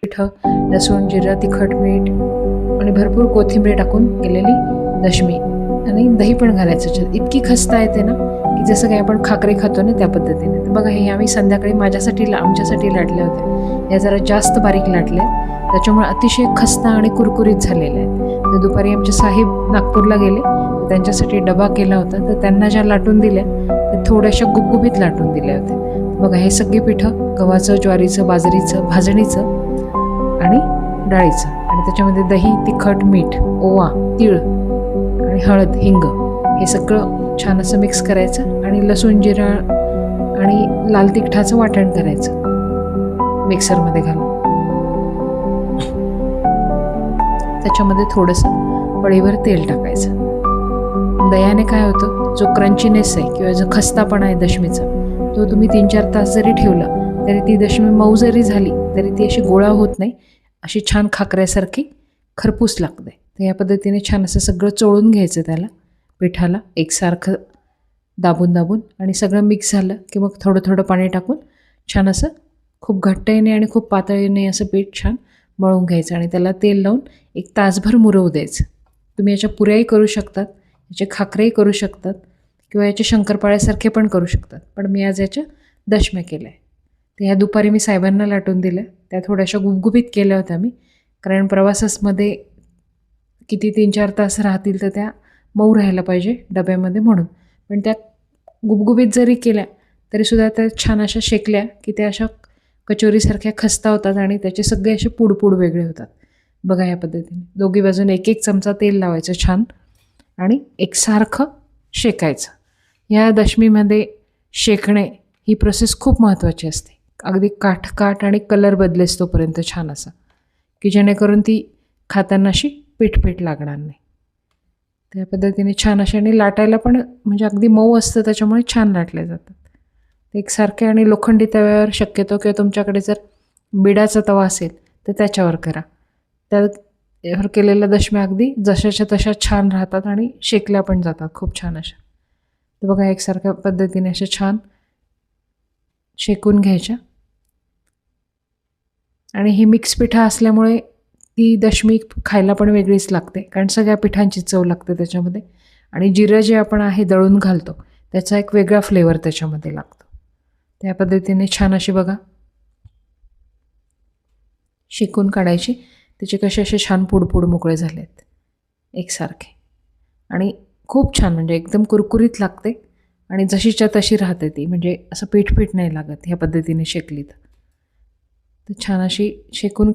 पिठं, लसूण, जिरं, तिखट, मीठ आणि भरपूर कोथिंबीर टाकून केलेली दशमी आणि दही पण घालायचं त्याच्यात. इतकी खस्ता येते ना की जसं काही आपण खाकरे खातो ना त्या पद्धतीने. तर बघा हे आम्ही संध्याकाळी आमच्यासाठी लाटल्या होत्या. या जरा जास्त बारीक लाटल्या, त्याच्यामुळे अतिशय खस्ता आणि कुरकुरीत झालेल्या आहेत. तर दुपारी आमचे साहेब नागपूरला गेले, त्यांच्यासाठी डबा केला होता. तर त्यांना ज्या लाटून दिल्या त्या थोड्याशा गुबगुबीत लाटून दिल्या होत्या. बघा हे सगळी पिठं गव्हाचं, ज्वारीचं, बाजरीचं, भाजणीचं आणि डाळीचं, आणि त्याच्यामध्ये दही, तिखट, मीठ, ओवा, तीळ आणि हळद, हिंग हे सगळं छान असं मिक्स करायचं आणि लसूण, जिरा आणि लाल तिखटाचं वाटण करायचं मिक्सरमध्ये घालून. त्याच्यामध्ये थोडंसं पळीभर तेल टाकायचं. दह्याने काय होतं, जो क्रंचीनेस आहे किंवा जो खस्तापणा आहे दशमीचा, तो तुम्ही 3-4 तास जरी ठेवला तरी ती दशमी मऊ जरी झाली तरी ती अशी गोळा होत नाही, अशी छान खाकऱ्यासारखी खरपूस लागते. तर या पद्धतीने छान असं सगळं चोळून घ्यायचं त्याला, पिठाला एकसारखं दाबून आणि सगळं मिक्स झालं की मग थोडं थोडं पाणी टाकून छान असं खूप घट्टही नाही आणि खूप पातळही नाही असं पीठ छान मळून घ्यायचं आणि त्याला तेल लावून 1 तासभर मुरवू द्यायचं. तुम्ही याच्या पुऱ्याही करू शकतात, याचे खाकरेही करू शकतात किंवा याचे शंकरपाळ्यासारखे पण करू शकतात, पण मी आज याच्या दशम्या केल्या आहे. तर ह्या दुपारी मी साहेबांना लाटून दिल्या. त्या थोड्याशा गुबगुबीत केल्या होत्या मी, कारण प्रवासामध्ये किती 3-4 तास राहतील तर त्या मऊ राहायला पाहिजे डब्यामध्ये म्हणून. पण त्या गुबगुबीत जरी केल्या तरीसुद्धा त्या छान अशा शेकल्या की त्या अशा कचोरीसारख्या खस्ता होतात आणि त्याचे सगळे असे पूड वेगळे होतात. बघा या पद्धतीने दोघी बाजूने 1-1 चमचा तेल लावायचं छान आणि एकसारखं शेकायचं. या दशमीमध्ये शेकणे ही प्रोसेस खूप महत्त्वाची असते. अगदी काठ आणि कलर बदलेस तोपर्यंत छान असा, की जेणेकरून ती खाताना अशी पीठ लागणार नाही. त्या पद्धतीने छान अशा, आणि लाटायला पण म्हणजे अगदी मऊ असतं त्याच्यामुळे छान लाटले जातात एकसारखे. आणि लोखंडी तव्यावर शक्यतो, किंवा तुमच्याकडे जर बिडाचा तवा असेल तर त्याच्यावर करा. त्यावर केलेल्या दशम्या अगदी जशाच्या तशा छान राहतात आणि शेकल्या पण जातात खूप छान अशा. तर बघा एकसारख्या पद्धतीने अशा छान शेकून घ्यायच्या. आणि ही मिक्स पिठा असल्यामुळे ती दशमी खायला पण वेगळीच लागते, कारण सगळ्या पिठांची चव लागते त्याच्यामध्ये. आणि जिरं जे आपण आहे दळून घालतो त्याचा एक वेगळा फ्लेवर त्याच्यामध्ये लागतो. त्या पद्धतीने छान अशी बघा शेकून काढायची. त्याचे कसे असे छान पूड मोकळे झाले आहेत एकसारखे, आणि खूप छान म्हणजे एकदम कुरकुरीत लागते आणि जशीच्या तशी राहते ती, म्हणजे असं पीठ नाही लागत ह्या पद्धतीने शेकली तर. छान अशी शेकून